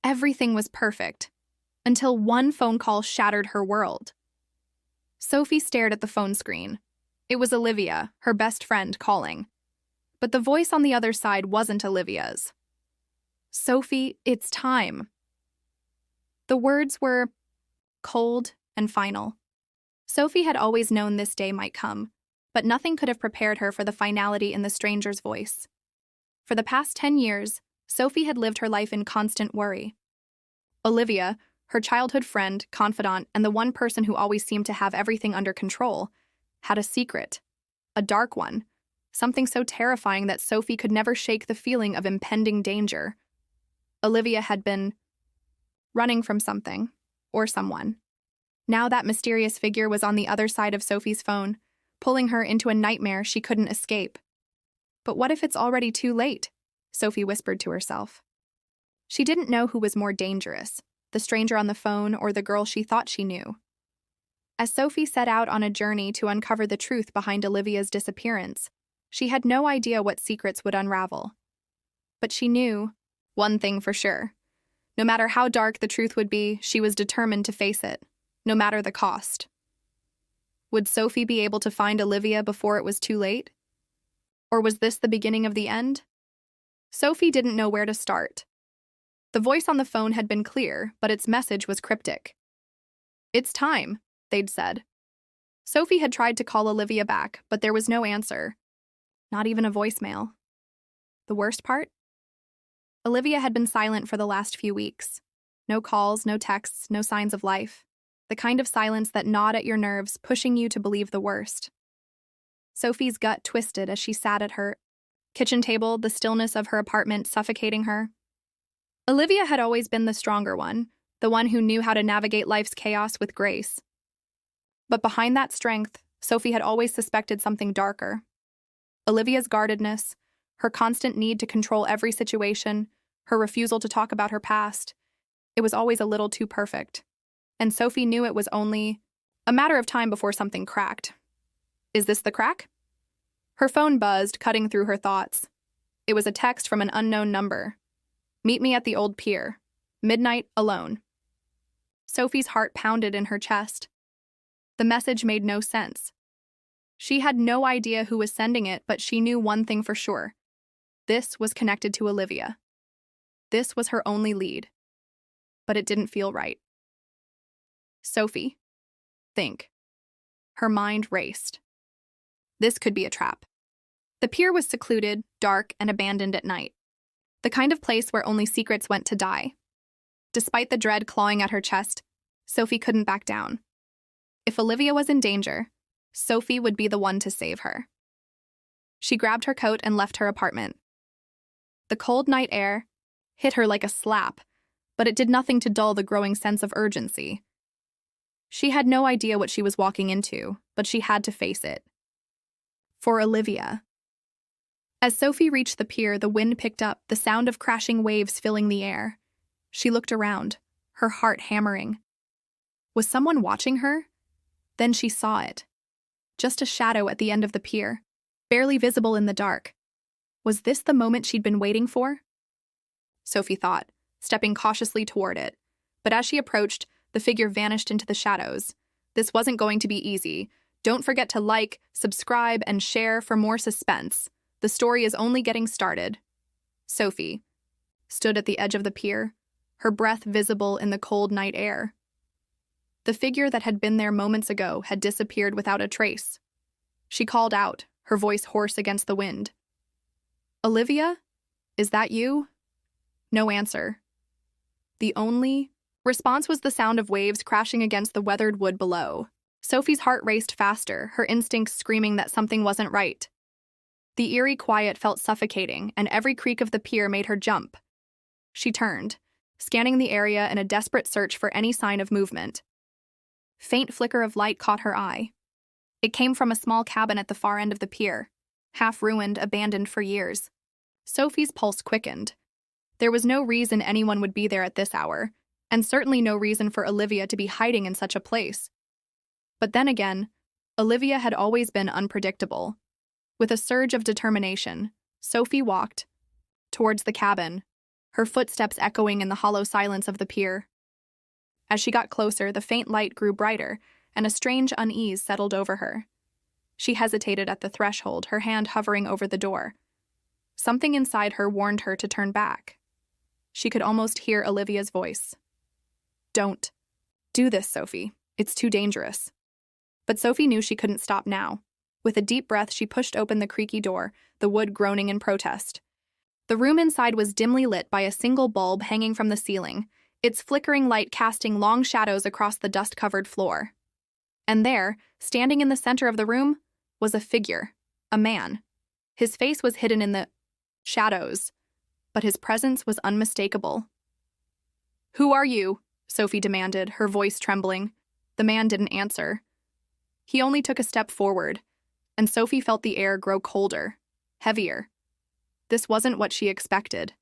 Everything was perfect, until one phone call shattered her world. Sophie stared at the phone screen. It was Olivia, her best friend, calling. But the voice on the other side wasn't Olivia's. "Sophie, it's time." The words were cold and final. Sophie had always known this day might come, but nothing could have prepared her for the finality in the stranger's voice. For the past 10 years, Sophie had lived her life in constant worry. Olivia, her childhood friend, confidant, and the one person who always seemed to have everything under control, had a secret, a dark one, something so terrifying that Sophie could never shake the feeling of impending danger. Olivia had been running from something, or someone. Now that mysterious figure was on the other side of Sophie's phone, pulling her into a nightmare she couldn't escape. But what if it's already too late? Sophie whispered to herself. She didn't know who was more dangerous, the stranger on the phone or the girl she thought she knew. As Sophie set out on a journey to uncover the truth behind Olivia's disappearance, she had no idea what secrets would unravel. But she knew one thing for sure. No matter how dark the truth would be, she was determined to face it, no matter the cost. Would Sophie be able to find Olivia before it was too late? Or was this the beginning of the end? Sophie didn't know where to start. The voice on the phone had been clear, but its message was cryptic. "It's time," they'd said. Sophie had tried to call Olivia back, but there was no answer. Not even a voicemail. The worst part? Olivia had been silent for the last few weeks. No calls, no texts, no signs of life. The kind of silence that gnawed at your nerves, pushing you to believe the worst. Sophie's gut twisted as she sat at her kitchen table, the stillness of her apartment suffocating her. Olivia had always been the stronger one, the one who knew how to navigate life's chaos with grace. But behind that strength, Sophie had always suspected something darker. Olivia's guardedness, her constant need to control every situation, her refusal to talk about her past. It was always a little too perfect. And Sophie knew it was only a matter of time before something cracked. Is this the crack? Her phone buzzed, cutting through her thoughts. It was a text from an unknown number. "Meet me at the old pier. Midnight, alone." Sophie's heart pounded in her chest. The message made no sense. She had no idea who was sending it, but she knew one thing for sure. This was connected to Olivia. This was her only lead. But it didn't feel right. Sophie. Think. Her mind raced. This could be a trap. The pier was secluded, dark, and abandoned at night. The kind of place where only secrets went to die. Despite the dread clawing at her chest, Sophie couldn't back down. If Olivia was in danger, Sophie would be the one to save her. She grabbed her coat and left her apartment. The cold night air hit her like a slap, but it did nothing to dull the growing sense of urgency. She had no idea what she was walking into, but she had to face it. For Olivia. As Sophie reached the pier, the wind picked up, the sound of crashing waves filling the air. She looked around, her heart hammering. Was someone watching her? Then she saw it. Just a shadow at the end of the pier, barely visible in the dark. Was this the moment she'd been waiting for? Sophie thought, stepping cautiously toward it. But as she approached, the figure vanished into the shadows. This wasn't going to be easy. Don't forget to like, subscribe, and share for more suspense. The story is only getting started. Sophie stood at the edge of the pier, her breath visible in the cold night air. The figure that had been there moments ago had disappeared without a trace. She called out, her voice hoarse against the wind. "Olivia? Is that you?" No answer. The only response was the sound of waves crashing against the weathered wood below. Sophie's heart raced faster, her instincts screaming that something wasn't right. The eerie quiet felt suffocating, and every creak of the pier made her jump. She turned, scanning the area in a desperate search for any sign of movement. Faint flicker of light caught her eye. It came from a small cabin at the far end of the pier, half-ruined, abandoned for years. Sophie's pulse quickened. There was no reason anyone would be there at this hour, and certainly no reason for Olivia to be hiding in such a place. But then again, Olivia had always been unpredictable. With a surge of determination, Sophie walked towards the cabin, her footsteps echoing in the hollow silence of the pier. As she got closer, the faint light grew brighter, and a strange unease settled over her. She hesitated at the threshold, her hand hovering over the door. Something inside her warned her to turn back. She could almost hear Olivia's voice. "Don't do this, Sophie. It's too dangerous." But Sophie knew she couldn't stop now. With a deep breath, she pushed open the creaky door, the wood groaning in protest. The room inside was dimly lit by a single bulb hanging from the ceiling, its flickering light casting long shadows across the dust-covered floor. And there, standing in the center of the room, was a figure, a man. His face was hidden in the shadows, but his presence was unmistakable. "Who are you?" Sophie demanded, her voice trembling. The man didn't answer. He only took a step forward, and Sophie felt the air grow colder, heavier. This wasn't what she expected.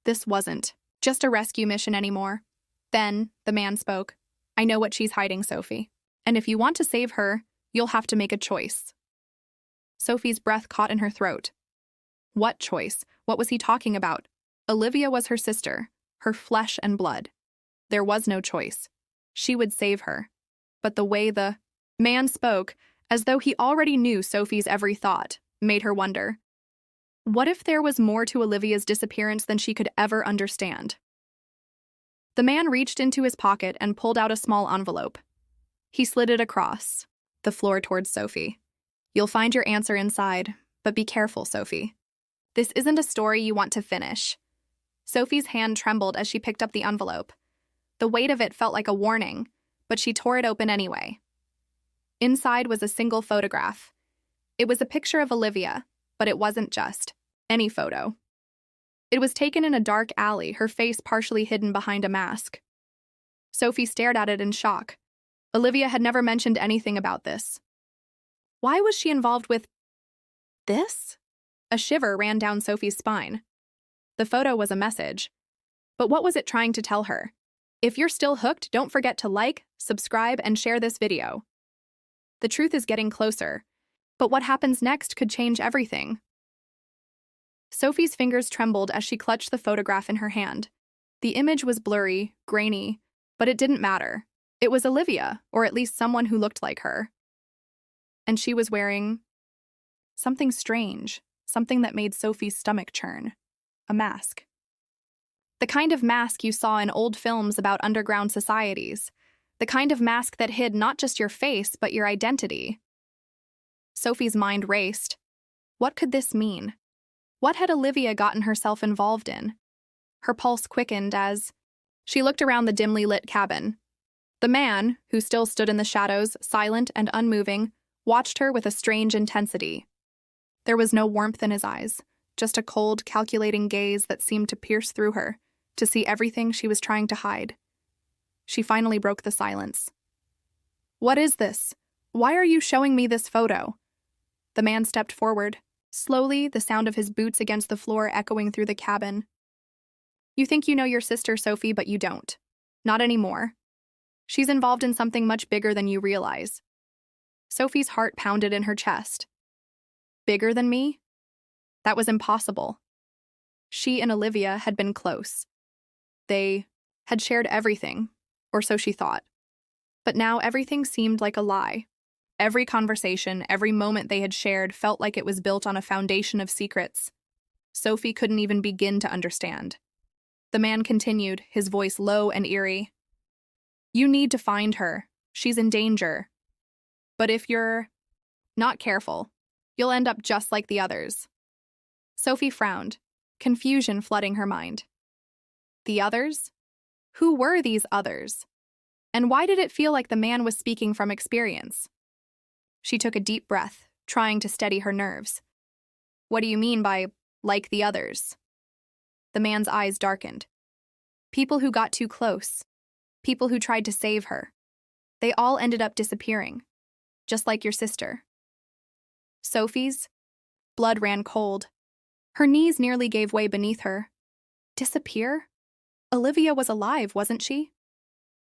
This wasn't just a rescue mission anymore. Then, the man spoke. "I know what she's hiding, Sophie. And if you want to save her, you'll have to make a choice." Sophie's breath caught in her throat. What choice? What was he talking about? Olivia was her sister, her flesh and blood. There was no choice. She would save her. But the way the man spoke, as though he already knew Sophie's every thought, made her wonder. What if there was more to Olivia's disappearance than she could ever understand? The man reached into his pocket and pulled out a small envelope. He slid it across the floor towards Sophie. "You'll find your answer inside, but be careful, Sophie. This isn't a story you want to finish." Sophie's hand trembled as she picked up the envelope. The weight of it felt like a warning, but she tore it open anyway. Inside was a single photograph. It was a picture of Olivia, but it wasn't just any photo. It was taken in a dark alley, her face partially hidden behind a mask. Sophie stared at it in shock. Olivia had never mentioned anything about this. Why was she involved with this? A shiver ran down Sophie's spine. The photo was a message. But what was it trying to tell her? If you're still hooked, don't forget to like, subscribe, and share this video. The truth is getting closer, but what happens next could change everything. Sophie's fingers trembled as she clutched the photograph in her hand. The image was blurry, grainy, but it didn't matter. It was Olivia, or at least someone who looked like her. And she was wearing something strange, something that made Sophie's stomach churn. A mask. The kind of mask you saw in old films about underground societies. The kind of mask that hid not just your face, but your identity. Sophie's mind raced. What could this mean? What had Olivia gotten herself involved in? Her pulse quickened as she looked around the dimly lit cabin. The man, who still stood in the shadows, silent and unmoving, watched her with a strange intensity. There was no warmth in his eyes, just a cold, calculating gaze that seemed to pierce through her, to see everything she was trying to hide. She finally broke the silence. "What is this? Why are you showing me this photo?" The man stepped forward, slowly, the sound of his boots against the floor echoing through the cabin. "You think you know your sister, Sophie, but you don't. Not anymore. She's involved in something much bigger than you realize." Sophie's heart pounded in her chest. Bigger than me? That was impossible. She and Olivia had been close. They had shared everything, or so she thought. But now everything seemed like a lie. Every conversation, every moment they had shared felt like it was built on a foundation of secrets. Sophie couldn't even begin to understand. The man continued, his voice low and eerie. "You need to find her. She's in danger. But if you're not careful, you'll end up just like the others." Sophie frowned, confusion flooding her mind. The others? Who were these others? And why did it feel like the man was speaking from experience? She took a deep breath, trying to steady her nerves. "What do you mean by, like the others?" The man's eyes darkened. "People who got too close. People who tried to save her. They all ended up disappearing. Just like your sister." Sophie's blood ran cold. Her knees nearly gave way beneath her. Disappear? Olivia was alive, wasn't she?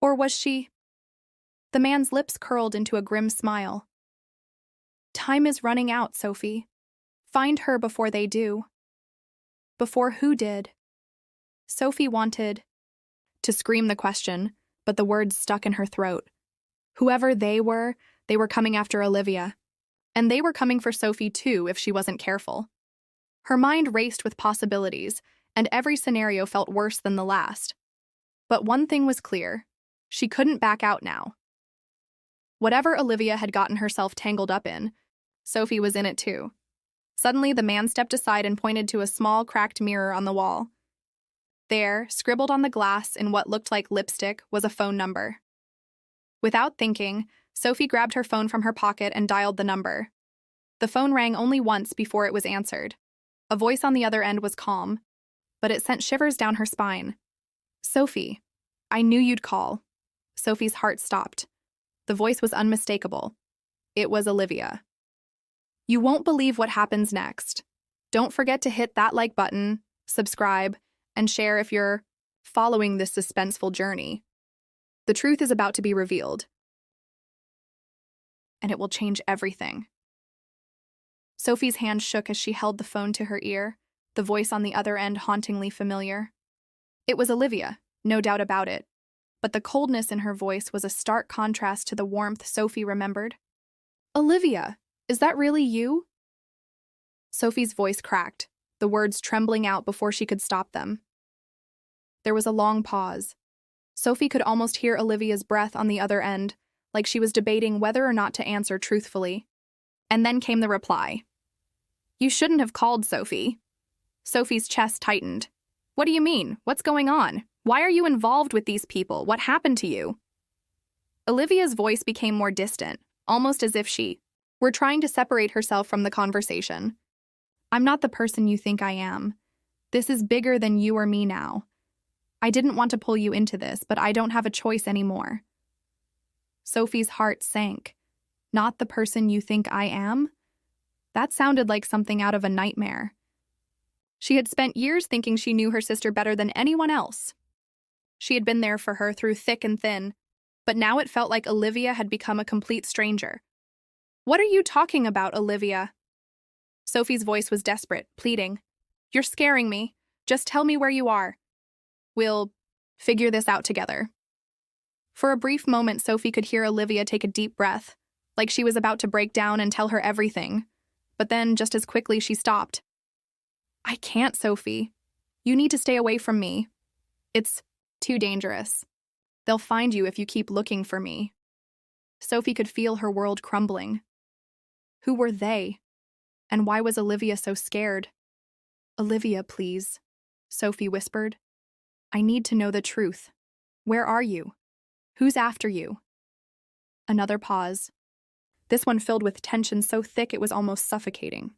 Or was she? The man's lips curled into a grim smile. "Time is running out, Sophie. Find her before they do." "Before who did?" Sophie wanted to scream the question, but the words stuck in her throat. Whoever they were coming after Olivia. And they were coming for Sophie too if she wasn't careful. Her mind raced with possibilities, and every scenario felt worse than the last. But one thing was clear. She couldn't back out now. Whatever Olivia had gotten herself tangled up in, Sophie was in it too. Suddenly, the man stepped aside and pointed to a small, cracked mirror on the wall. There, scribbled on the glass in what looked like lipstick, was a phone number. Without thinking, Sophie grabbed her phone from her pocket and dialed the number. The phone rang only once before it was answered. A voice on the other end was calm, but it sent shivers down her spine. "Sophie, I knew you'd call." Sophie's heart stopped. The voice was unmistakable. It was Olivia. "You won't believe what happens next. Don't forget to hit that like button, subscribe, and share if you're following this suspenseful journey. The truth is about to be revealed, and it will change everything." Sophie's hand shook as she held the phone to her ear, the voice on the other end hauntingly familiar. It was Olivia, no doubt about it, but the coldness in her voice was a stark contrast to the warmth Sophie remembered. "Olivia, is that really you?" Sophie's voice cracked, the words trembling out before she could stop them. There was a long pause. Sophie could almost hear Olivia's breath on the other end, like she was debating whether or not to answer truthfully. And then came the reply. "You shouldn't have called, Sophie." Sophie's chest tightened. "What do you mean? What's going on? Why are you involved with these people? What happened to you?" Olivia's voice became more distant, almost as if she were trying to separate herself from the conversation. "I'm not the person you think I am. This is bigger than you or me now. I didn't want to pull you into this, but I don't have a choice anymore." Sophie's heart sank. "Not the person you think I am?" That sounded like something out of a nightmare. She had spent years thinking she knew her sister better than anyone else. She had been there for her through thick and thin, but now it felt like Olivia had become a complete stranger. "What are you talking about, Olivia?" Sophie's voice was desperate, pleading. "You're scaring me. Just tell me where you are. We'll figure this out together." For a brief moment, Sophie could hear Olivia take a deep breath, like she was about to break down and tell her everything. But then, just as quickly, she stopped. "I can't, Sophie. You need to stay away from me. It's too dangerous. They'll find you if you keep looking for me." Sophie could feel her world crumbling. Who were they? And why was Olivia so scared? "Olivia, please," Sophie whispered. "I need to know the truth. Where are you? Who's after you?" Another pause. This one filled with tension so thick it was almost suffocating.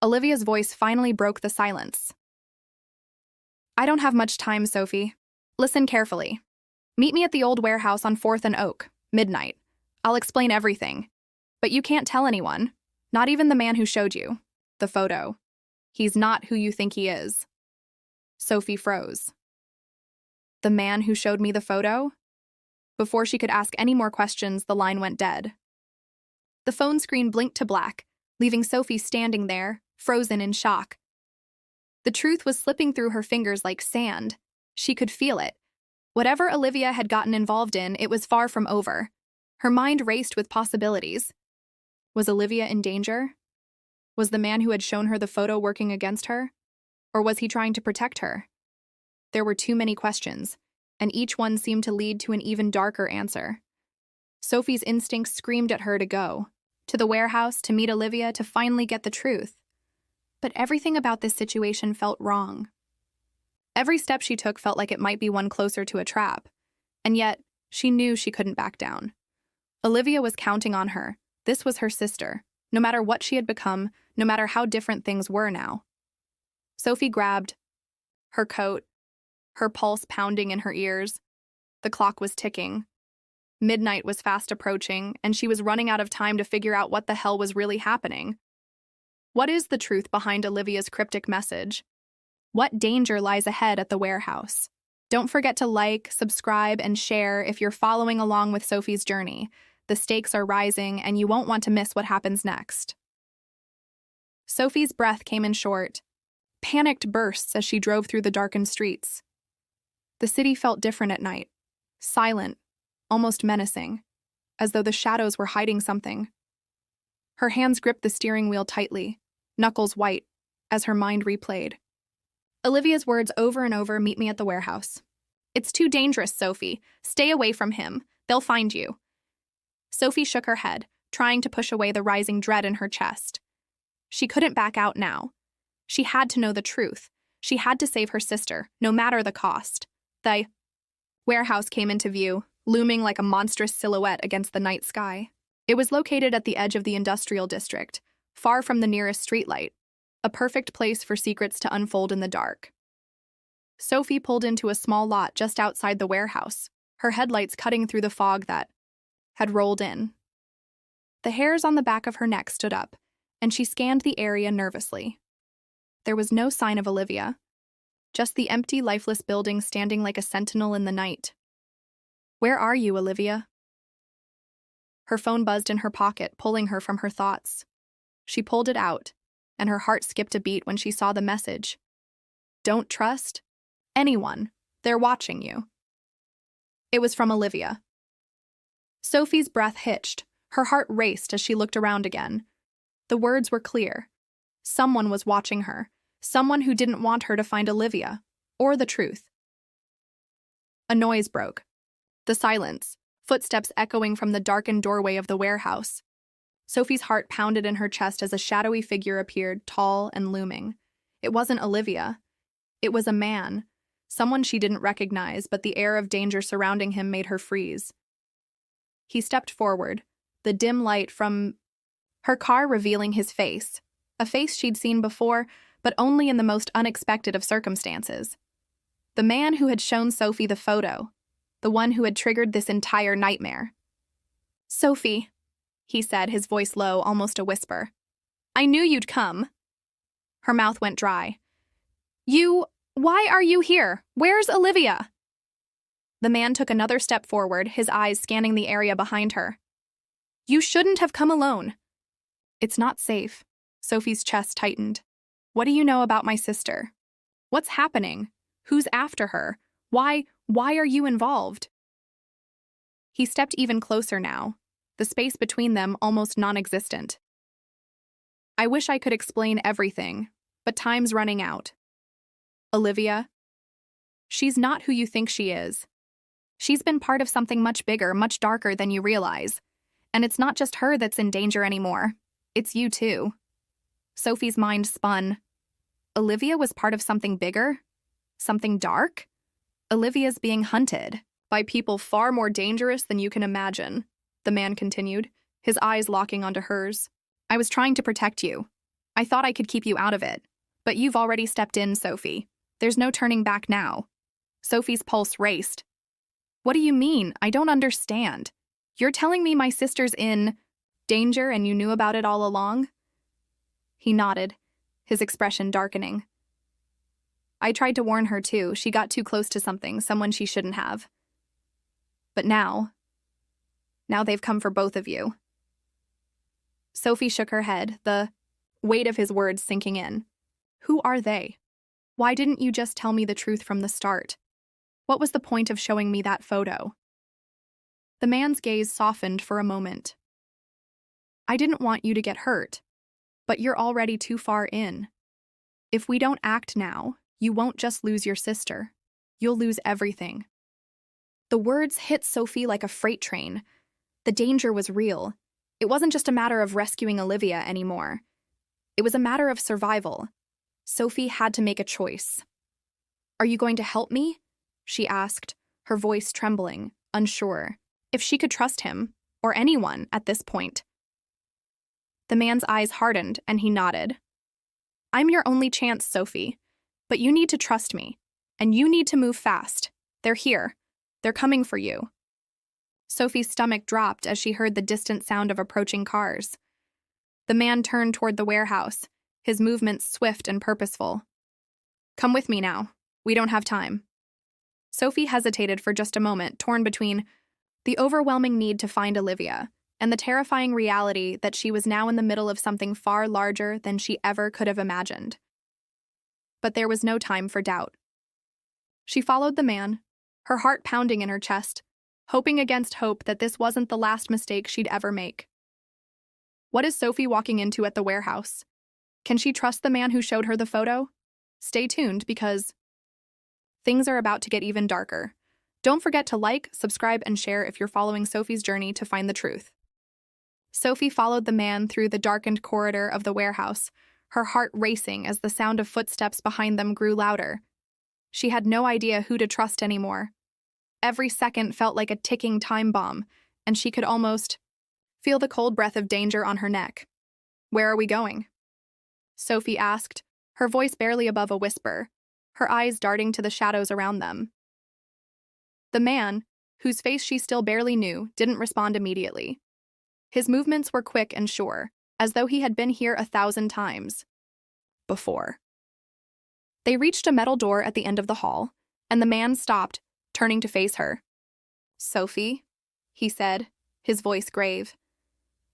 Olivia's voice finally broke the silence. "I don't have much time, Sophie. Listen carefully. Meet me at the old warehouse on 4th and Oak, midnight. I'll explain everything. But you can't tell anyone, not even the man who showed you the photo. He's not who you think he is." Sophie froze. "The man who showed me the photo?" Before she could ask any more questions, the line went dead. The phone screen blinked to black, leaving Sophie standing there, frozen in shock. The truth was slipping through her fingers like sand. She could feel it. Whatever Olivia had gotten involved in, it was far from over. Her mind raced with possibilities. Was Olivia in danger? Was the man who had shown her the photo working against her? Or was he trying to protect her? There were too many questions, and each one seemed to lead to an even darker answer. Sophie's instincts screamed at her to go, to the warehouse, to meet Olivia, to finally get the truth. But everything about this situation felt wrong. Every step she took felt like it might be one closer to a trap, and yet she knew she couldn't back down. Olivia was counting on her. This was her sister, no matter what she had become, no matter how different things were now. Sophie grabbed her coat, her pulse pounding in her ears. The clock was ticking. Midnight was fast approaching, and she was running out of time to figure out what the hell was really happening. What is the truth behind Olivia's cryptic message? What danger lies ahead at the warehouse? Don't forget to like, subscribe, and share if you're following along with Sophie's journey. The stakes are rising, and you won't want to miss what happens next. Sophie's breath came in short, panicked bursts as she drove through the darkened streets. The city felt different at night, silent, almost menacing, as though the shadows were hiding something. Her hands gripped the steering wheel tightly, knuckles white, as her mind replayed Olivia's words over and over. Meet me at the warehouse. It's too dangerous, Sophie. Stay away from him. They'll find you. Sophie shook her head, trying to push away the rising dread in her chest. She couldn't back out now. She had to know the truth. She had to save her sister, no matter the cost. The warehouse came into view, looming like a monstrous silhouette against the night sky. It was located at the edge of the industrial district, far from the nearest streetlight, a perfect place for secrets to unfold in the dark. Sophie pulled into a small lot just outside the warehouse, her headlights cutting through the fog that had rolled in. The hairs on the back of her neck stood up, and she scanned the area nervously. There was no sign of Olivia, just the empty, lifeless building standing like a sentinel in the night. Where are you, Olivia? Her phone buzzed in her pocket, pulling her from her thoughts. She pulled it out, and her heart skipped a beat when she saw the message. Don't trust anyone. They're watching you. It was from Olivia. Sophie's breath hitched. Her heart raced as she looked around again. The words were clear. Someone was watching her. Someone who didn't want her to find Olivia, or the truth. A noise broke. The silence, footsteps echoing from the darkened doorway of the warehouse. Sophie's heart pounded in her chest as a shadowy figure appeared, tall and looming. It wasn't Olivia. It was a man, someone she didn't recognize, but the air of danger surrounding him made her freeze. He stepped forward, the dim light from her car revealing his face, a face she'd seen before, but only in the most unexpected of circumstances. The man who had shown Sophie the photo, the one who had triggered this entire nightmare. Sophie, he said, his voice low, almost a whisper. I knew you'd come. Her mouth went dry. Why are you here? Where's Olivia? The man took another step forward, his eyes scanning the area behind her. You shouldn't have come alone. It's not safe. Sophie's chest tightened. What do you know about my sister? What's happening? Who's after her? Why are you involved? He stepped even closer now, the space between them almost non-existent. I wish I could explain everything, but time's running out. Olivia? She's not who you think she is. She's been part of something much bigger, much darker than you realize. And it's not just her that's in danger anymore. It's you too. Sophie's mind spun. Olivia was part of something bigger? Something dark? Olivia's being hunted by people far more dangerous than you can imagine, the man continued, his eyes locking onto hers. I was trying to protect you. I thought I could keep you out of it. But you've already stepped in, Sophie. There's no turning back now. Sophie's pulse raced. What do you mean? I don't understand. You're telling me my sister's in danger and you knew about it all along? He nodded, his expression darkening. I tried to warn her too. She got too close to someone she shouldn't have. But now they've come for both of you. Sophie shook her head, the weight of his words sinking in. Who are they? Why didn't you just tell me the truth from the start? What was the point of showing me that photo? The man's gaze softened for a moment. I didn't want you to get hurt, but you're already too far in. If we don't act now, you won't just lose your sister. You'll lose everything. The words hit Sophie like a freight train. The danger was real. It wasn't just a matter of rescuing Olivia anymore. It was a matter of survival. Sophie had to make a choice. Are you going to help me? She asked, her voice trembling, unsure, if she could trust him, or anyone at this point. The man's eyes hardened, and he nodded. I'm your only chance, Sophie, but you need to trust me, and you need to move fast. They're here. They're coming for you. Sophie's stomach dropped as she heard the distant sound of approaching cars. The man turned toward the warehouse, his movements swift and purposeful. Come with me now. We don't have time. Sophie hesitated for just a moment, torn between the overwhelming need to find Olivia and the terrifying reality that she was now in the middle of something far larger than she ever could have imagined. But there was no time for doubt. She followed the man, her heart pounding in her chest, hoping against hope that this wasn't the last mistake she'd ever make. What is Sophie walking into at the warehouse? Can she trust the man who showed her the photo? Stay tuned because things are about to get even darker. Don't forget to like, subscribe, and share if you're following Sophie's journey to find the truth. Sophie followed the man through the darkened corridor of the warehouse, her heart racing as the sound of footsteps behind them grew louder. She had no idea who to trust anymore. Every second felt like a ticking time bomb, and she could almost feel the cold breath of danger on her neck. "Where are we going?" Sophie asked, her voice barely above a whisper, her eyes darting to the shadows around them. The man, whose face she still barely knew, didn't respond immediately. His movements were quick and sure, as though he had been here 1,000 times before. They reached a metal door at the end of the hall, and the man stopped, turning to face her. "Sophie," he said, his voice grave,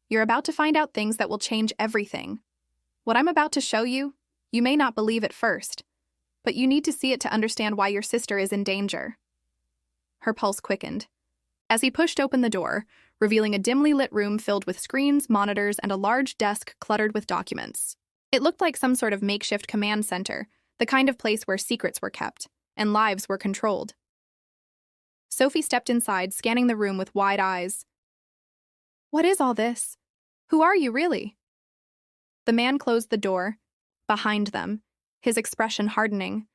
"you're about to find out things that will change everything. What I'm about to show you, you may not believe at first, but you need to see it to understand why your sister is in danger." Her pulse quickened. As he pushed open the door, revealing a dimly lit room filled with screens, monitors, and a large desk cluttered with documents. It looked like some sort of makeshift command center, the kind of place where secrets were kept and lives were controlled. Sophie stepped inside, scanning the room with wide eyes. "What is all this? Who are you, really?" The man closed the door, behind them, his expression hardening.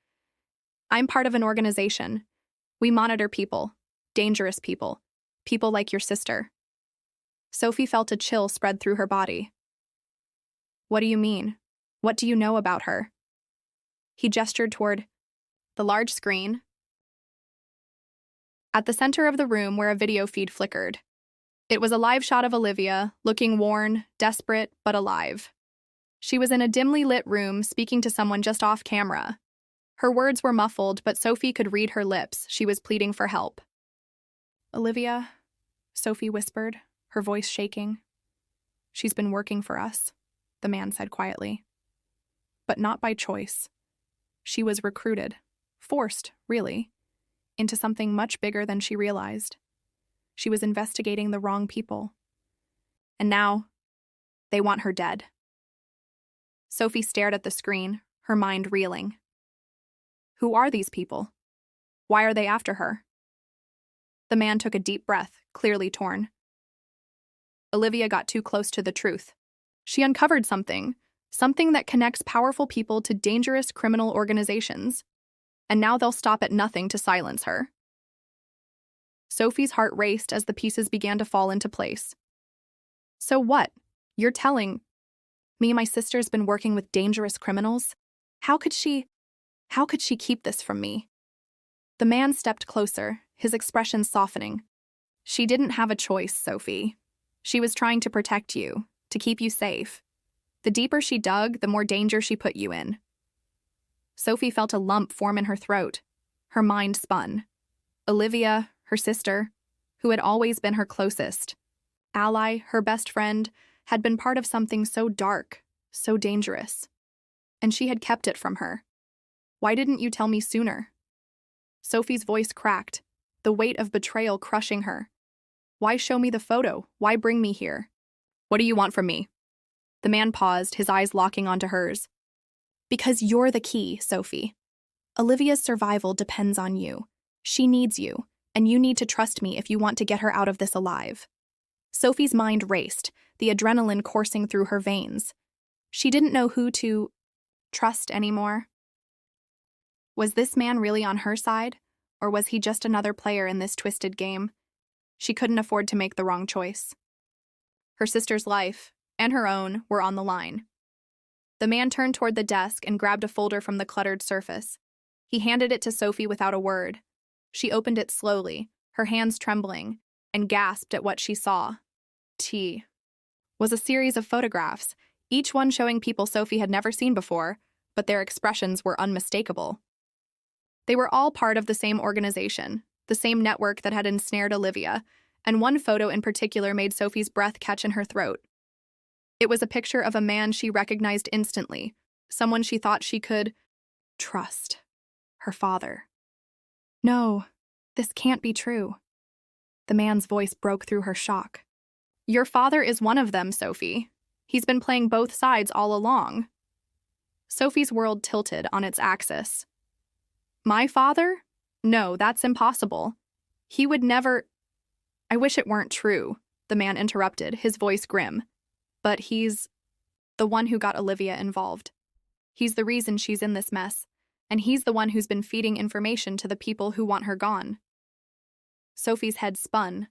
"I'm part of an organization. We monitor people, dangerous people, people like your sister." Sophie felt a chill spread through her body. "What do you mean? What do you know about her?" He gestured toward the large screen at the center of the room where a video feed flickered. It was a live shot of Olivia, looking worn, desperate, but alive. She was in a dimly lit room speaking to someone just off camera. Her words were muffled, but Sophie could read her lips. She was pleading for help. "Olivia," Sophie whispered, her voice shaking. "She's been working for us," the man said quietly. "But not by choice. She was recruited, forced, really, into something much bigger than she realized. She was investigating the wrong people. And now, they want her dead." Sophie stared at the screen, her mind reeling. Who are these people? Why are they after her? The man took a deep breath, clearly torn. Olivia got too close to the truth. She uncovered something that connects powerful people to dangerous criminal organizations. And now they'll stop at nothing to silence her. Sophie's heart raced as the pieces began to fall into place. "So what? You're telling me my sister's been working with dangerous criminals? How could she keep this from me?" The man stepped closer, his expression softening. "She didn't have a choice, Sophie. She was trying to protect you, to keep you safe. The deeper she dug, the more danger she put you in." Sophie felt a lump form in her throat. Her mind spun. Olivia, her sister, who had always been her closest ally, her best friend, had been part of something so dark, so dangerous. And she had kept it from her. "Why didn't you tell me sooner?" Sophie's voice cracked, the weight of betrayal crushing her. "Why show me the photo? Why bring me here?" "What do you want from me?" The man paused, his eyes locking onto hers. "Because you're the key, Sophie. Olivia's survival depends on you. She needs you, and you need to trust me if you want to get her out of this alive." Sophie's mind raced, the adrenaline coursing through her veins. She didn't know who to trust anymore. Was this man really on her side, or was he just another player in this twisted game? She couldn't afford to make the wrong choice. Her sister's life, and her own, were on the line. The man turned toward the desk and grabbed a folder from the cluttered surface. He handed it to Sophie without a word. She opened it slowly, her hands trembling, and gasped at what she saw. T was a series of photographs, each one showing people Sophie had never seen before, but their expressions were unmistakable. They were all part of the same organization, the same network that had ensnared Olivia, and one photo in particular made Sophie's breath catch in her throat. It was a picture of a man she recognized instantly, someone she thought she could trust. Her father. No, This can't be true. The man's voice broke through her shock. Your father is one of them, Sophie. He's been playing both sides all along. Sophie's world tilted on its axis. My father? No, that's impossible. He would never— I wish it weren't true, the man interrupted, his voice grim. But he's the one who got Olivia involved. He's the reason she's in this mess, and he's the one who's been feeding information to the people who want her gone. Sophie's head spun.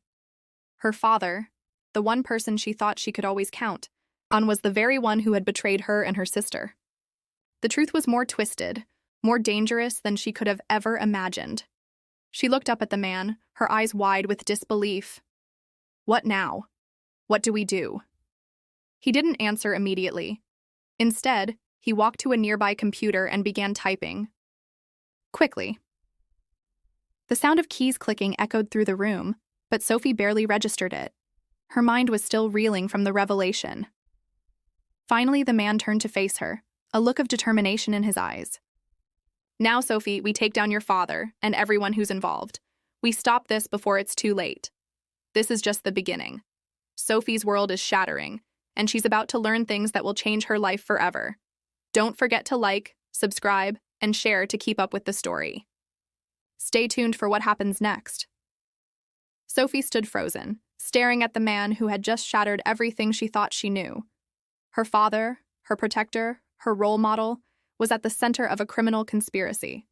Her father, the one person she thought she could always count on, was the very one who had betrayed her and her sister. The truth was more twisted, more dangerous than she could have ever imagined. She looked up at the man, her eyes wide with disbelief. What now? What do we do? He didn't answer immediately. Instead, he walked to a nearby computer and began typing. Quickly. The sound of keys clicking echoed through the room, but Sophie barely registered it. Her mind was still reeling from the revelation. Finally, the man turned to face her, a look of determination in his eyes. Now, Sophie, we take down your father and everyone who's involved. We stop this before it's too late. This is just the beginning. Sophie's world is shattering, and she's about to learn things that will change her life forever. Don't forget to like, subscribe, and share to keep up with the story. Stay tuned for what happens next. Sophie stood frozen, staring at the man who had just shattered everything she thought she knew. Her father, her protector, her role model, was at the center of a criminal conspiracy.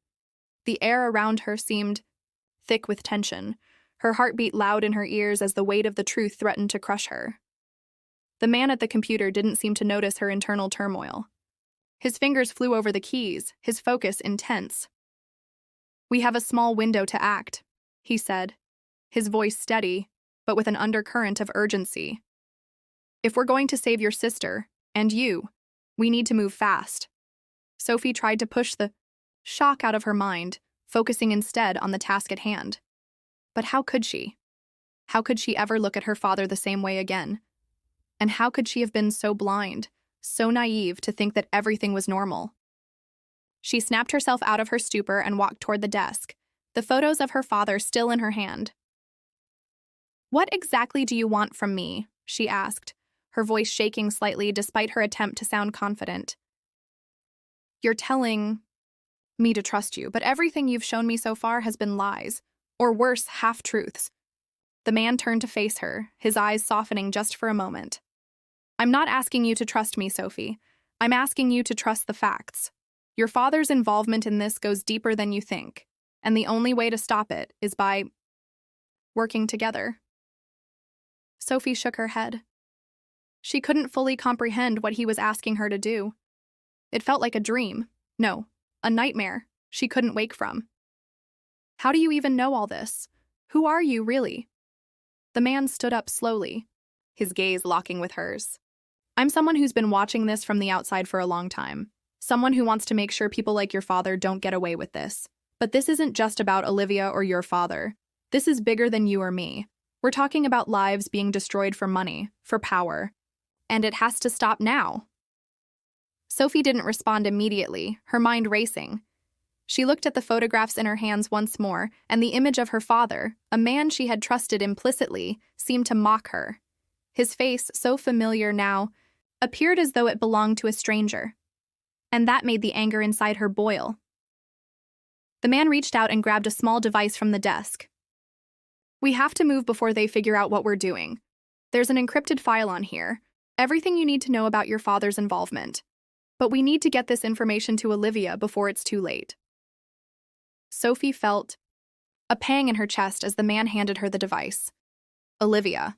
The air around her seemed thick with tension, her heart beat loud in her ears as the weight of the truth threatened to crush her. The man at the computer didn't seem to notice her internal turmoil. His fingers flew over the keys, his focus intense. We have a small window to act, he said, his voice steady, but with an undercurrent of urgency. If we're going to save your sister, and you, we need to move fast. Sophie tried to push the shock out of her mind, focusing instead on the task at hand. But how could she? How could she ever look at her father the same way again? And how could she have been so blind, so naive to think that everything was normal? She snapped herself out of her stupor and walked toward the desk, the photos of her father still in her hand. What exactly do you want from me? She asked, her voice shaking slightly despite her attempt to sound confident. You're telling me to trust you, but everything you've shown me so far has been lies, or worse, half-truths. The man turned to face her, his eyes softening just for a moment. I'm not asking you to trust me, Sophie. I'm asking you to trust the facts. Your father's involvement in this goes deeper than you think, and the only way to stop it is by working together. Sophie shook her head. She couldn't fully comprehend what he was asking her to do. It felt like a dream. No, a nightmare she couldn't wake from. How do you even know all this? Who are you, really? The man stood up slowly, his gaze locking with hers. I'm someone who's been watching this from the outside for a long time. Someone who wants to make sure people like your father don't get away with this. But this isn't just about Olivia or your father. This is bigger than you or me. We're talking about lives being destroyed for money, for power. And it has to stop now. Sophie didn't respond immediately, her mind racing. She looked at the photographs in her hands once more, and the image of her father, a man she had trusted implicitly, seemed to mock her. His face, so familiar now, appeared as though it belonged to a stranger. And that made the anger inside her boil. The man reached out and grabbed a small device from the desk. We have to move before they figure out what we're doing. There's an encrypted file on here, everything you need to know about your father's involvement. But we need to get this information to Olivia before it's too late. Sophie felt a pang in her chest as the man handed her the device. Olivia,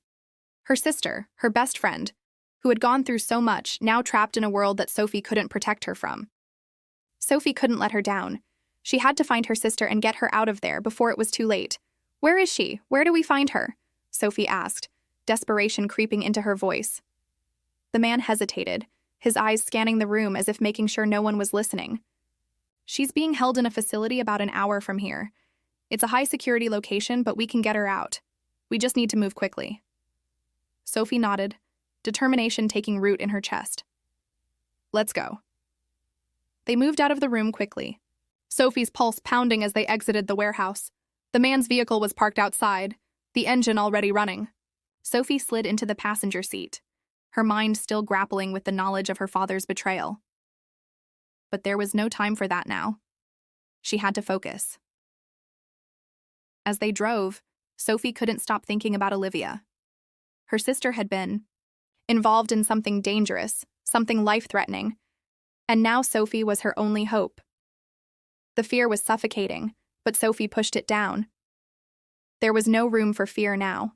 her sister, her best friend, who had gone through so much, now trapped in a world that Sophie couldn't protect her from. Sophie couldn't let her down. She had to find her sister and get her out of there before it was too late. Where is she? Where do we find her? Sophie asked, desperation creeping into her voice. The man hesitated, his eyes scanning the room as if making sure no one was listening. She's being held in a facility about an hour from here. It's a high-security location, but we can get her out. We just need to move quickly. Sophie nodded, determination taking root in her chest. Let's go. They moved out of the room quickly, Sophie's pulse pounding as they exited the warehouse. The man's vehicle was parked outside, the engine already running. Sophie slid into the passenger seat, her mind still grappling with the knowledge of her father's betrayal. But there was no time for that now. She had to focus. As they drove, Sophie couldn't stop thinking about Olivia. Her sister had been involved in something dangerous, something life-threatening, and now Sophie was her only hope. The fear was suffocating, but Sophie pushed it down. There was no room for fear now.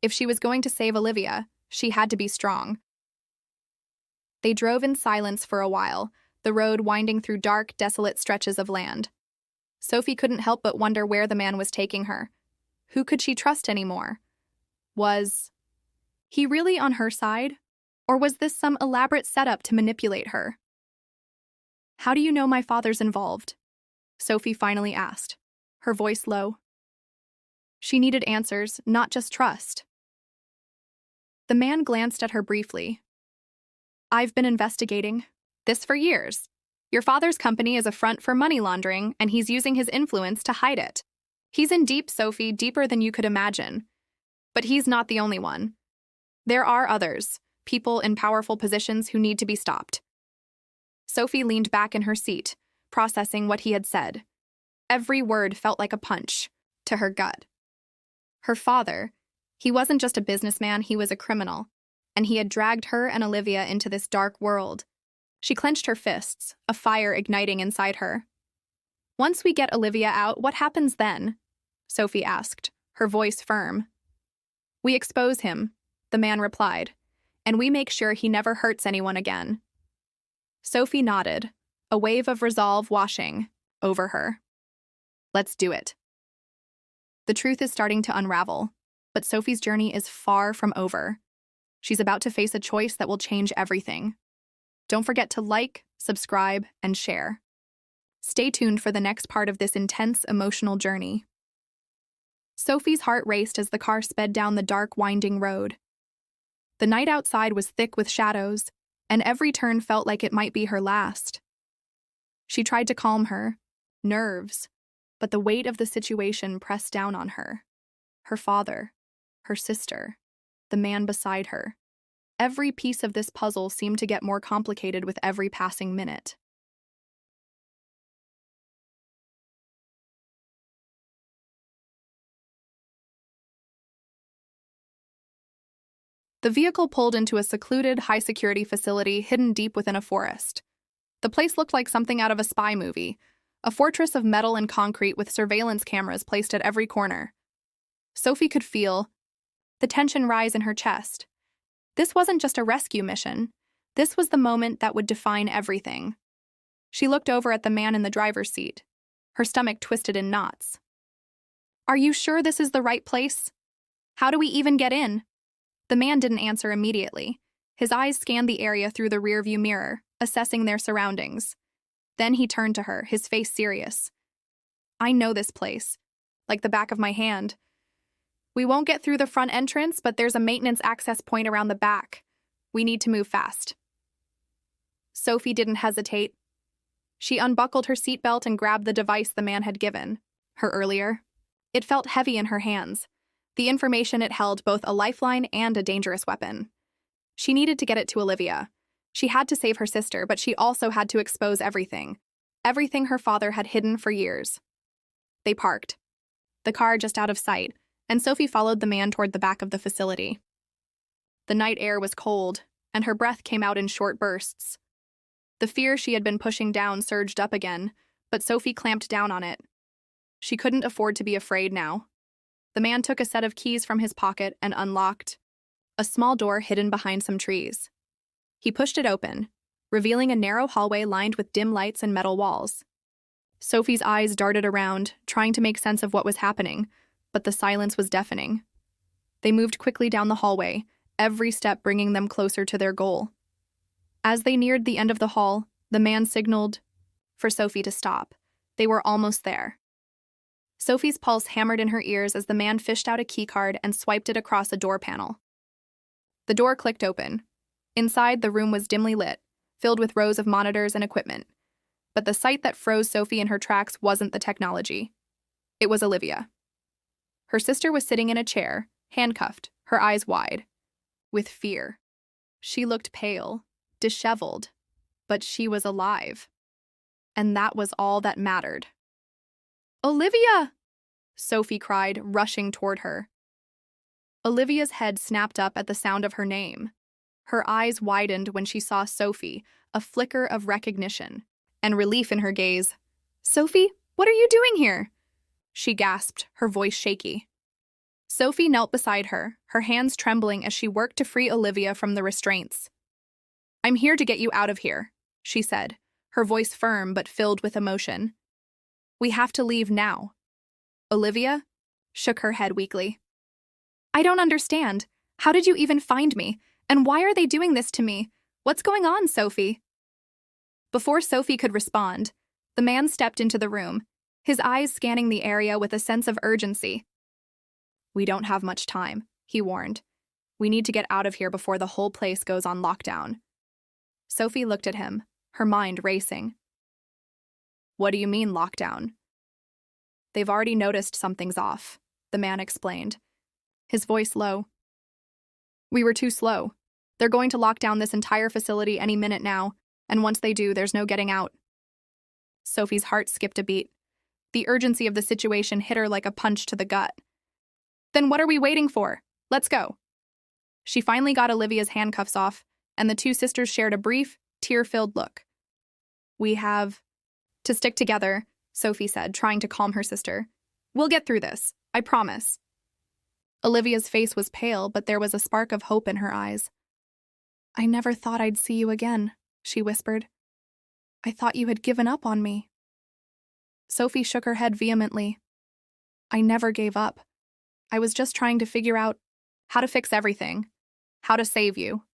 If she was going to save Olivia, she had to be strong. They drove in silence for a while, the road winding through dark, desolate stretches of land. Sophie couldn't help but wonder where the man was taking her. Who could she trust anymore? Was he really on her side? Or was this some elaborate setup to manipulate her? "How do you know my father's involved?" Sophie finally asked, her voice low. She needed answers, not just trust. The man glanced at her briefly. "I've been investigating this for years. Your father's company is a front for money laundering, and he's using his influence to hide it. He's in deep, Sophie, deeper than you could imagine. But he's not the only one. There are others, people in powerful positions who need to be stopped." Sophie leaned back in her seat, processing what he had said. Every word felt like a punch to her gut. Her father, he wasn't just a businessman, he was a criminal, and he had dragged her and Olivia into this dark world. She clenched her fists, a fire igniting inside her. "Once we get Olivia out, what happens then?" Sophie asked, her voice firm. "We expose him," the man replied, "and we make sure he never hurts anyone again." Sophie nodded, a wave of resolve washing over her. "Let's do it." The truth is starting to unravel, but Sophie's journey is far from over. She's about to face a choice that will change everything. Don't forget to like, subscribe, and share. Stay tuned for the next part of this intense emotional journey. Sophie's heart raced as the car sped down the dark, winding road. The night outside was thick with shadows, and every turn felt like it might be her last. She tried to calm her nerves, but the weight of the situation pressed down on her. Her father, her sister, the man beside her. Every piece of this puzzle seemed to get more complicated with every passing minute. The vehicle pulled into a secluded, high-security facility hidden deep within a forest. The place looked like something out of a spy movie, a fortress of metal and concrete with surveillance cameras placed at every corner. Sophie could feel the tension rise in her chest. This wasn't just a rescue mission. This was the moment that would define everything. She looked over at the man in the driver's seat, her stomach twisted in knots. "Are you sure this is the right place? How do we even get in?" The man didn't answer immediately. His eyes scanned the area through the rearview mirror, assessing their surroundings. Then he turned to her, his face serious. "I know this place, like the back of my hand. We won't get through the front entrance, but there's a maintenance access point around the back. We need to move fast." Sophie didn't hesitate. She unbuckled her seatbelt and grabbed the device the man had given her earlier. It felt heavy in her hands. The information it held both a lifeline and a dangerous weapon. She needed to get it to Olivia. She had to save her sister, but she also had to expose everything her father had hidden for years. They parked, the car just out of sight, and Sophie followed the man toward the back of the facility. The night air was cold, and her breath came out in short bursts. The fear she had been pushing down surged up again, but Sophie clamped down on it. She couldn't afford to be afraid now. The man took a set of keys from his pocket and unlocked a small door hidden behind some trees. He pushed it open, revealing a narrow hallway lined with dim lights and metal walls. Sophie's eyes darted around, trying to make sense of what was happening, but the silence was deafening. They moved quickly down the hallway, every step bringing them closer to their goal. As they neared the end of the hall, the man signaled for Sophie to stop. They were almost there. Sophie's pulse hammered in her ears as the man fished out a keycard and swiped it across a door panel. The door clicked open. Inside, the room was dimly lit, filled with rows of monitors and equipment. But the sight that froze Sophie in her tracks wasn't the technology. It was Olivia. Her sister was sitting in a chair, handcuffed, her eyes wide, with fear. She looked pale, disheveled, but she was alive. And that was all that mattered. "Olivia!" Sophie cried, rushing toward her. Olivia's head snapped up at the sound of her name. Her eyes widened when she saw Sophie, a flicker of recognition and relief in her gaze. "Sophie, what are you doing here?" she gasped, her voice shaky. Sophie knelt beside her, her hands trembling as she worked to free Olivia from the restraints. "I'm here to get you out of here," she said, her voice firm but filled with emotion. "We have to leave now." Olivia shook her head weakly. "I don't understand. How did you even find me? And why are they doing this to me? What's going on, Sophie?" Before Sophie could respond, the man stepped into the room, his eyes scanning the area with a sense of urgency. "We don't have much time," he warned. "We need to get out of here before the whole place goes on lockdown." Sophie looked at him, her mind racing. "What do you mean, lockdown?" "They've already noticed something's off," the man explained, his voice low. "We were too slow. They're going to lock down this entire facility any minute now, and once they do, there's no getting out." Sophie's heart skipped a beat. The urgency of the situation hit her like a punch to the gut. "Then what are we waiting for? Let's go." She finally got Olivia's handcuffs off, and the two sisters shared a brief, tear-filled look. "We have to stick together," Sophie said, trying to calm her sister. "We'll get through this, I promise." Olivia's face was pale, but there was a spark of hope in her eyes. "I never thought I'd see you again," she whispered. "I thought you had given up on me." Sophie shook her head vehemently. "I never gave up. I was just trying to figure out how to fix everything, how to save you."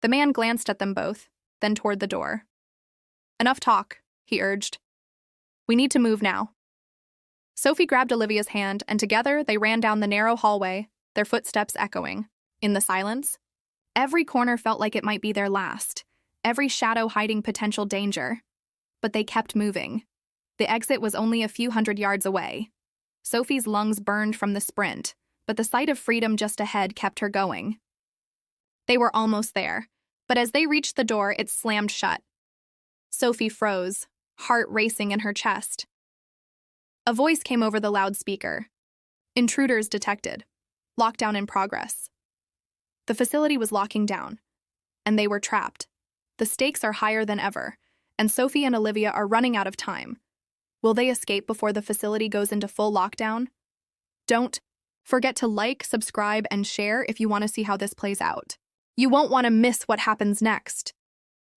The man glanced at them both, then toward the door. "Enough talk," he urged. "We need to move now." Sophie grabbed Olivia's hand, and together they ran down the narrow hallway, their footsteps echoing. In the silence, every corner felt like it might be their last, every shadow hiding potential danger. But they kept moving. The exit was only a few hundred yards away. Sophie's lungs burned from the sprint, but the sight of freedom just ahead kept her going. They were almost there, but as they reached the door, it slammed shut. Sophie froze, heart racing in her chest. A voice came over the loudspeaker. "Intruders detected. Lockdown in progress." The facility was locking down, and they were trapped. The stakes are higher than ever, and Sophie and Olivia are running out of time. Will they escape before the facility goes into full lockdown? Don't forget to like, subscribe, and share if you want to see how this plays out. You won't want to miss what happens next.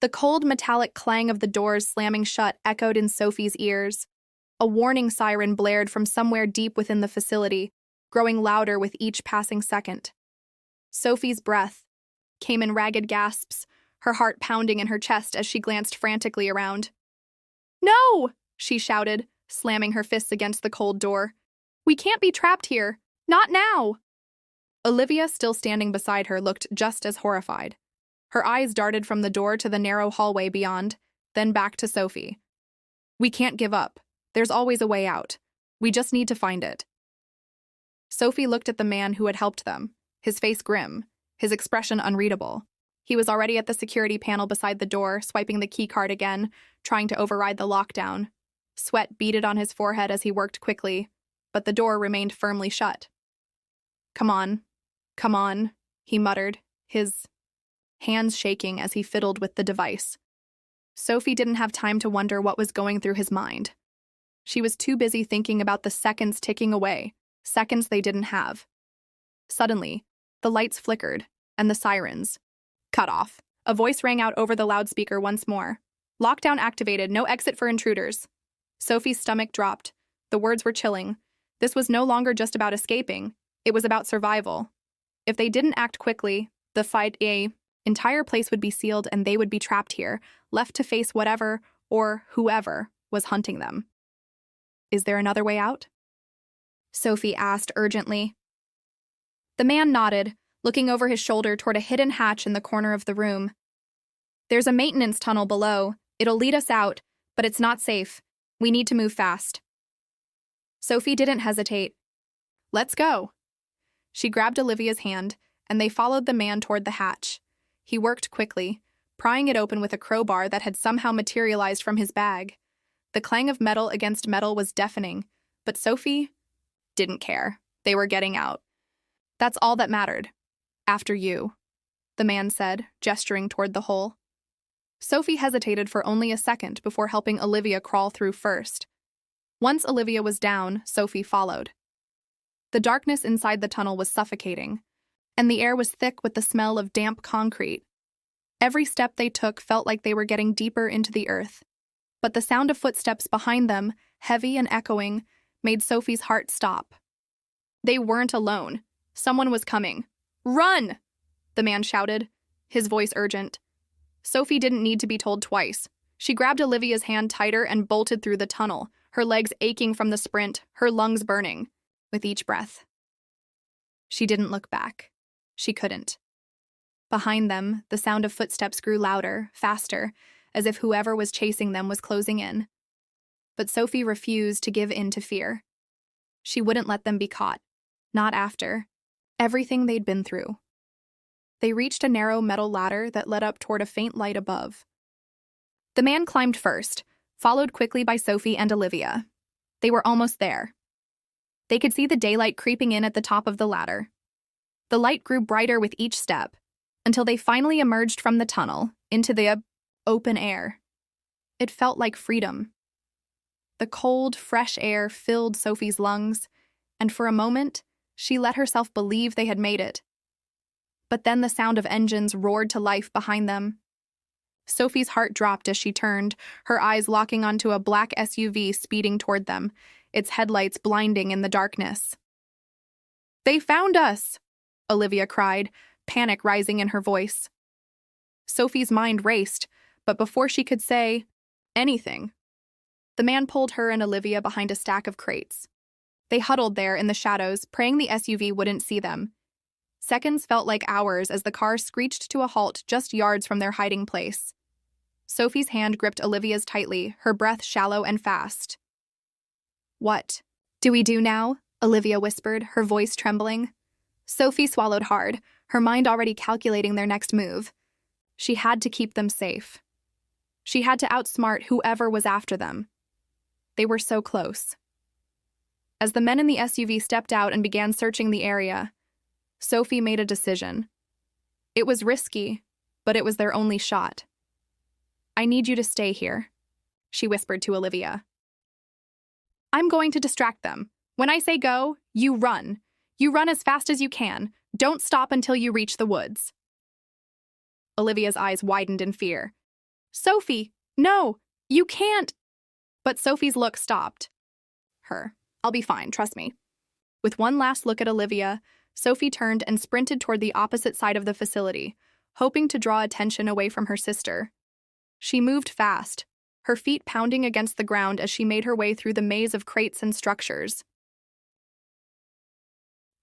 The cold metallic clang of the doors slamming shut echoed in Sophie's ears. A warning siren blared from somewhere deep within the facility, growing louder with each passing second. Sophie's breath came in ragged gasps, her heart pounding in her chest as she glanced frantically around. "No!" she shouted, slamming her fists against the cold door. "We can't be trapped here. Not now!" Olivia, still standing beside her, looked just as horrified. Her eyes darted from the door to the narrow hallway beyond, then back to Sophie. "We can't give up. There's always a way out. We just need to find it." Sophie looked at the man who had helped them, his face grim, his expression unreadable. He was already at the security panel beside the door, swiping the key card again, trying to override the lockdown. Sweat beaded on his forehead as he worked quickly, but the door remained firmly shut. Come on," he muttered, his hands shaking as he fiddled with the device. Sophie didn't have time to wonder what was going through his mind. She was too busy thinking about the seconds ticking away, seconds they didn't have. Suddenly, the lights flickered, and the sirens cut off. A voice rang out over the loudspeaker once more. "Lockdown activated, no exit for intruders." Sophie's stomach dropped. The words were chilling. This was no longer just about escaping. It was about survival. If they didn't act quickly, the entire place would be sealed and they would be trapped here, left to face whatever or whoever was hunting them. "Is there another way out?" Sophie asked urgently. The man nodded, looking over his shoulder toward a hidden hatch in the corner of the room. "There's a maintenance tunnel below. It'll lead us out, but it's not safe. We need to move fast." Sophie didn't hesitate. "Let's go." She grabbed Olivia's hand, and they followed the man toward the hatch. He worked quickly, prying it open with a crowbar that had somehow materialized from his bag. The clang of metal against metal was deafening, but Sophie didn't care. They were getting out. "That's all that mattered. After you," the man said, gesturing toward the hole. Sophie hesitated for only a second before helping Olivia crawl through first. Once Olivia was down, Sophie followed. The darkness inside the tunnel was suffocating, and the air was thick with the smell of damp concrete. Every step they took felt like they were getting deeper into the earth. But the sound of footsteps behind them, heavy and echoing, made Sophie's heart stop. They weren't alone. Someone was coming. "Run!" the man shouted, his voice urgent. Sophie didn't need to be told twice. She grabbed Olivia's hand tighter and bolted through the tunnel, her legs aching from the sprint, her lungs burning with each breath. She didn't look back. She couldn't. Behind them, the sound of footsteps grew louder, faster, as if whoever was chasing them was closing in. But Sophie refused to give in to fear. She wouldn't let them be caught. Not after everything they'd been through. They reached a narrow metal ladder that led up toward a faint light above. The man climbed first, followed quickly by Sophie and Olivia. They were almost there. They could see the daylight creeping in at the top of the ladder. The light grew brighter with each step, until they finally emerged from the tunnel into the open air. It felt like freedom. The cold, fresh air filled Sophie's lungs, and for a moment, she let herself believe they had made it. But then the sound of engines roared to life behind them. Sophie's heart dropped as she turned, her eyes locking onto a black SUV speeding toward them, its headlights blinding in the darkness. "They found us!" Olivia cried, panic rising in her voice. Sophie's mind raced, but before she could say anything, the man pulled her and Olivia behind a stack of crates. They huddled there in the shadows, praying the SUV wouldn't see them. Seconds felt like hours as the car screeched to a halt just yards from their hiding place. Sophie's hand gripped Olivia's tightly, her breath shallow and fast. "What do we do now?" Olivia whispered, her voice trembling. Sophie swallowed hard, her mind already calculating their next move. She had to keep them safe. She had to outsmart whoever was after them. They were so close. As the men in the SUV stepped out and began searching the area, Sophie made a decision. It was risky, but it was their only shot. "I need you to stay here," she whispered to Olivia. "I'm going to distract them. When I say go, you run. You run as fast as you can. Don't stop until you reach the woods." Olivia's eyes widened in fear. "Sophie, no, you can't." But Sophie's look stopped her. "I'll be fine, trust me." With one last look at Olivia, Sophie turned and sprinted toward the opposite side of the facility, hoping to draw attention away from her sister. She moved fast, her feet pounding against the ground as she made her way through the maze of crates and structures.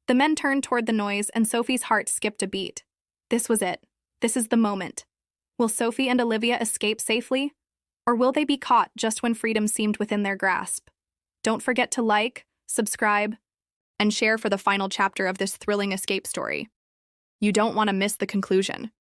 The men turned toward the noise, and Sophie's heart skipped a beat. This was it. This is the moment. Will Sophie and Olivia escape safely? Or will they be caught just when freedom seemed within their grasp? Don't forget to like, subscribe, and share for the final chapter of this thrilling escape story. You don't want to miss the conclusion.